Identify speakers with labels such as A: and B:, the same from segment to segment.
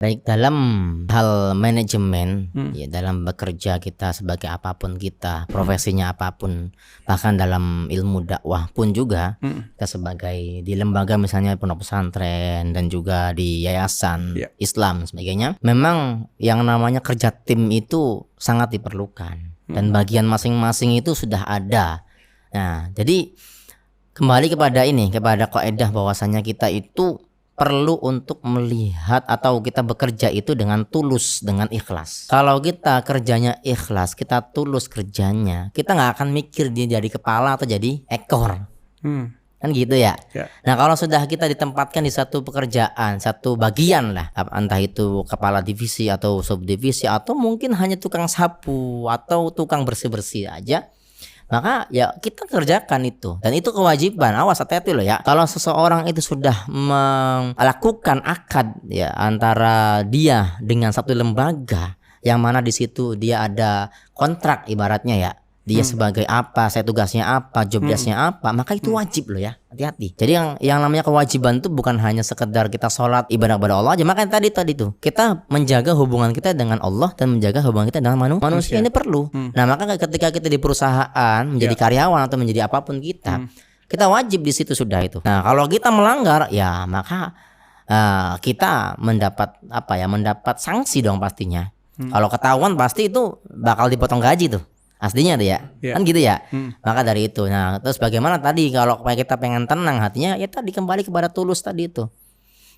A: Baik dalam hal manajemen, ya dalam bekerja kita sebagai apapun kita, profesinya apapun, bahkan dalam ilmu dakwah pun juga, kita sebagai di lembaga misalnya pondok pesantren dan juga di yayasan Islam sebagainya, memang yang namanya kerja tim itu sangat diperlukan dan bagian masing-masing itu sudah ada. Nah, jadi kembali kepada kaidah bahwasanya kita itu perlu untuk melihat atau kita bekerja itu dengan tulus, dengan ikhlas. Kalau kita kerjanya ikhlas, kita tulus kerjanya, kita nggak akan mikir dia jadi kepala atau jadi ekor. Kan gitu ya. Nah kalau sudah kita ditempatkan di satu pekerjaan, satu bagian lah, entah itu kepala divisi atau subdivisi atau mungkin hanya tukang sapu atau tukang bersih-bersih aja, maka ya kita kerjakan itu, dan itu kewajiban. Awas, hati-hati loh ya. Kalau seseorang itu sudah melakukan akad ya antara dia dengan satu lembaga yang mana di situ dia ada kontrak ibaratnya ya. Dia sebagai apa, saya tugasnya apa, job desk-nya apa, maka itu wajib loh ya. Hati-hati. Jadi yang namanya kewajiban itu bukan hanya sekedar kita sholat ibadah kepada Allah aja. Makanya tadi tuh kita menjaga hubungan kita dengan Allah dan menjaga hubungan kita dengan manusia ini perlu. Nah maka ketika kita di perusahaan menjadi karyawan atau menjadi apapun kita wajib di situ sudah itu. Nah kalau kita melanggar ya maka kita mendapat sanksi dong pastinya. Kalau ketahuan pasti itu bakal dipotong gaji tuh. Aslinya tuh ya, kan gitu ya. Maka dari itu, nah terus bagaimana tadi kalau kita pengen tenang hatinya, ya tadi kembali kepada tulus tadi itu.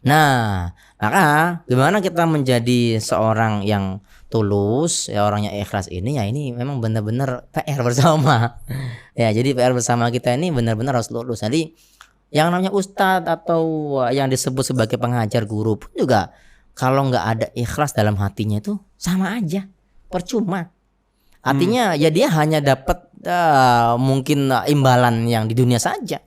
A: Nah, maka gimana kita menjadi seorang yang tulus, ya orang yang ikhlas ini, ya ini memang benar-benar PR bersama. Ya, jadi PR bersama kita ini benar-benar harus lulus. Jadi yang namanya ustadz atau yang disebut sebagai pengajar guru pun juga kalau nggak ada ikhlas dalam hatinya itu sama aja, percuma. Artinya ya dia hanya dapat mungkin imbalan yang di dunia saja.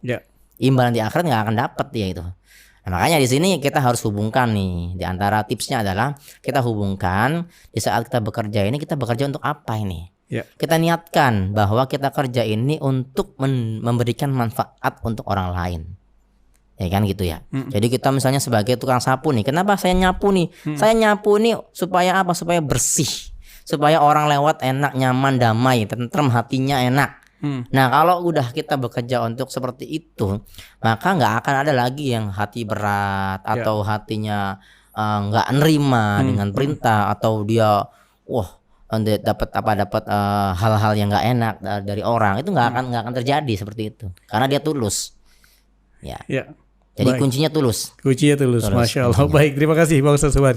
A: Imbalan di akhirat nggak akan dapat dia itu. Nah, makanya di sini kita harus hubungkan nih. Di antara tipsnya adalah kita hubungkan di saat kita bekerja ini, kita bekerja untuk apa ini? Kita niatkan bahwa kita kerja ini untuk memberikan manfaat untuk orang lain. Ya kan gitu ya. Jadi kita misalnya sebagai tukang sapu nih. Kenapa saya nyapu nih? Saya nyapu nih supaya apa? Supaya bersih. Supaya orang lewat enak, nyaman, damai, tentrem, hatinya enak. Nah kalau udah kita bekerja untuk seperti itu, maka nggak akan ada lagi yang hati berat atau hatinya nggak nerima dengan perintah, atau dia dapat hal-hal yang nggak enak dari orang. Itu nggak akan terjadi seperti itu, karena dia tulus. Ya. Jadi kuncinya tulus.
B: Masya Allah. Baik, terima kasih Bang Ustaz Subhan.